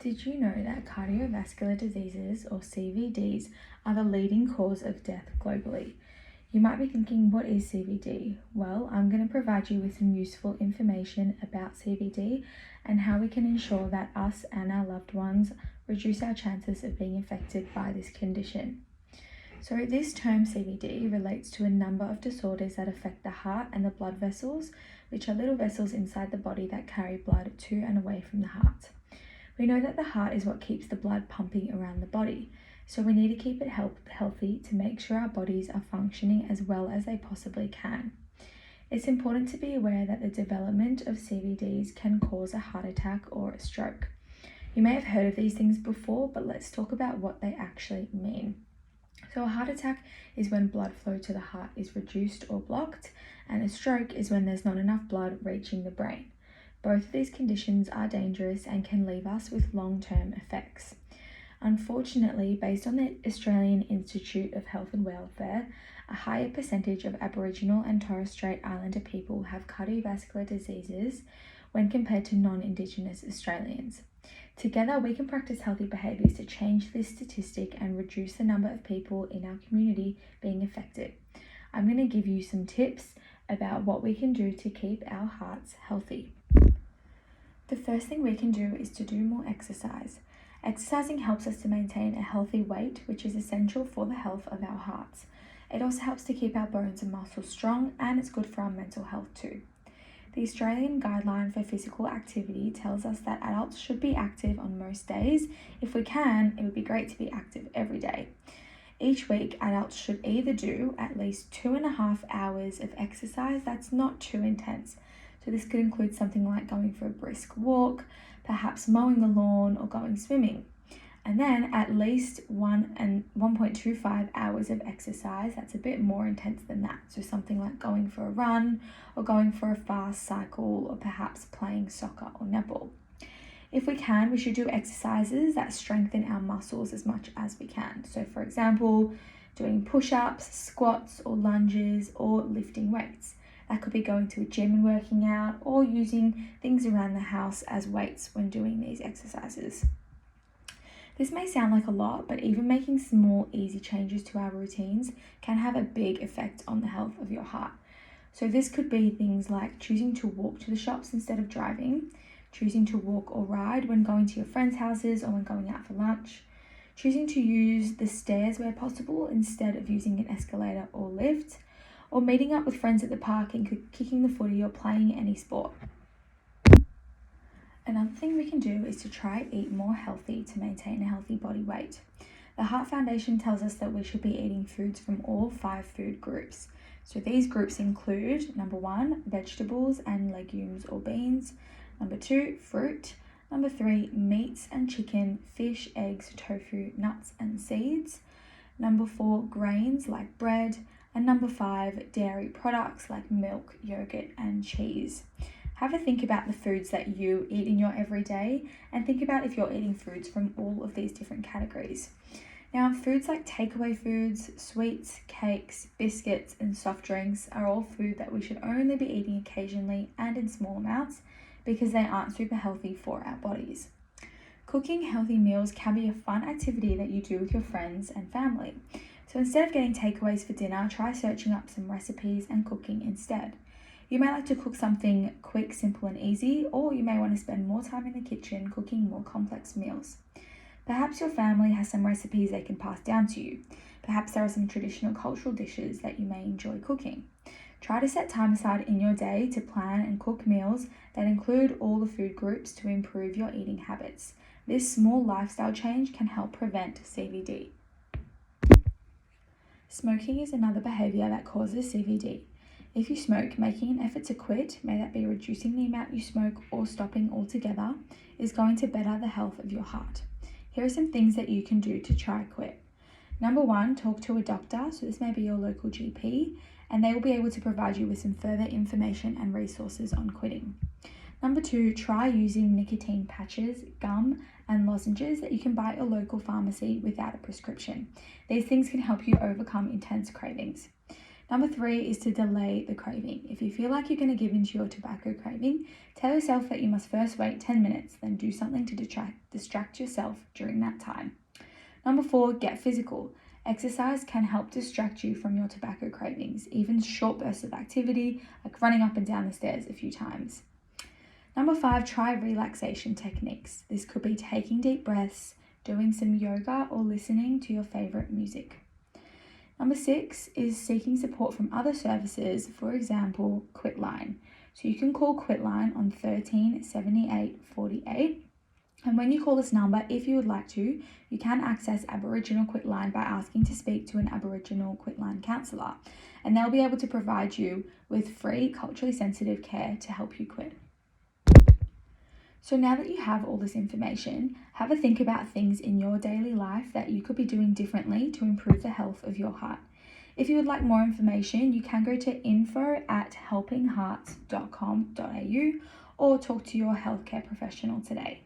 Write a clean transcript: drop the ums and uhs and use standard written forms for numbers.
Did you know that cardiovascular diseases, or CVDs, are the leading cause of death globally? You might be thinking, what is CVD? Well, I'm going to provide you with some useful information about CVD and how we can ensure that us and our loved ones reduce our chances of being affected by this condition. So this term CVD relates to a number of disorders that affect the heart and the blood vessels, which are little vessels inside the body that carry blood to and away from the heart. We know that the heart is what keeps the blood pumping around the body, so we need to keep it healthy to make sure our bodies are functioning as well as they possibly can. It's important to be aware that the development of CVDs can cause a heart attack or a stroke. You may have heard of these things before, but let's talk about what they actually mean. So a heart attack is when blood flow to the heart is reduced or blocked, and a stroke is when there's not enough blood reaching the brain. Both of these conditions are dangerous and can leave us with long-term effects. Unfortunately, based on the Australian Institute of Health and Welfare, a higher percentage of Aboriginal and Torres Strait Islander people have cardiovascular diseases when compared to non-Indigenous Australians. Together, we can practice healthy behaviours to change this statistic and reduce the number of people in our community being affected. I'm going to give you some tips about what we can do to keep our hearts healthy. The first thing we can do is to do more exercise. Exercising helps us to maintain a healthy weight, which is essential for the health of our hearts. It also helps to keep our bones and muscles strong, and it's good for our mental health too. The Australian Guideline for Physical Activity tells us that adults should be active on most days. If we can, it would be great to be active every day. Each week, adults should either do at least 2.5 hours of exercise that's not too intense. So this could include something like going for a brisk walk, perhaps mowing the lawn or going swimming. And then at least 1.25 hours of exercise that's a bit more intense than that. So something like going for a run or going for a fast cycle or perhaps playing soccer or netball. If we can, we should do exercises that strengthen our muscles as much as we can. So for example, doing push-ups, squats or lunges or lifting weights. That could be going to a gym and working out or using things around the house as weights when doing these exercises. This may sound like a lot, but even making small, easy changes to our routines can have a big effect on the health of your heart. So this could be things like choosing to walk to the shops instead of driving, choosing to walk or ride when going to your friends' houses or when going out for lunch, choosing to use the stairs where possible instead of using an escalator or lift, or meeting up with friends at the park and kicking the footy or playing any sport. Another thing we can do is to try eat more healthy to maintain a healthy body weight. The Heart Foundation tells us that we should be eating foods from all 5 food groups. So these groups include, number 1, vegetables and legumes or beans, number 2, fruit, number 3, meats and chicken, fish, eggs, tofu, nuts and seeds, number 4, grains like bread, and number 5, dairy products like milk, yogurt and cheese. Have a think about the foods that you eat in your everyday and think about if you're eating foods from all of these different categories. Now, foods like takeaway foods, sweets, cakes, biscuits and soft drinks are all food that we should only be eating occasionally and in small amounts because they aren't super healthy for our bodies. Cooking healthy meals can be a fun activity that you do with your friends and family. So instead of getting takeaways for dinner, try searching up some recipes and cooking instead. You may like to cook something quick, simple and easy, or you may want to spend more time in the kitchen cooking more complex meals. Perhaps your family has some recipes they can pass down to you. Perhaps there are some traditional cultural dishes that you may enjoy cooking. Try to set time aside in your day to plan and cook meals that include all the food groups to improve your eating habits. This small lifestyle change can help prevent CVD. Smoking is another behaviour that causes CVD. If you smoke, making an effort to quit, may that be reducing the amount you smoke or stopping altogether, is going to better the health of your heart. Here are some things that you can do to try quit. Number 1, talk to a doctor. So this may be your local GP, and they will be able to provide you with some further information and resources on quitting. Number 2, try using nicotine patches, gum, and lozenges that you can buy at a local pharmacy without a prescription. These things can help you overcome intense cravings. Number 3 is to delay the craving. If you feel like you're going to give into your tobacco craving, tell yourself that you must first wait 10 minutes, then do something to distract yourself during that time. Number 4, get physical. Exercise can help distract you from your tobacco cravings, even short bursts of activity like running up and down the stairs a few times. Number 5, try relaxation techniques. This could be taking deep breaths, doing some yoga, or listening to your favorite music. Number 6 is seeking support from other services, for example, Quitline. So you can call Quitline on 13 78 48. And when you call this number, if you would like to, you can access Aboriginal Quitline by asking to speak to an Aboriginal Quitline counsellor, and they'll be able to provide you with free culturally sensitive care to help you quit. So now that you have all this information, have a think about things in your daily life that you could be doing differently to improve the health of your heart. If you would like more information, you can go to info@helpinghearts.com.au or talk to your healthcare professional today.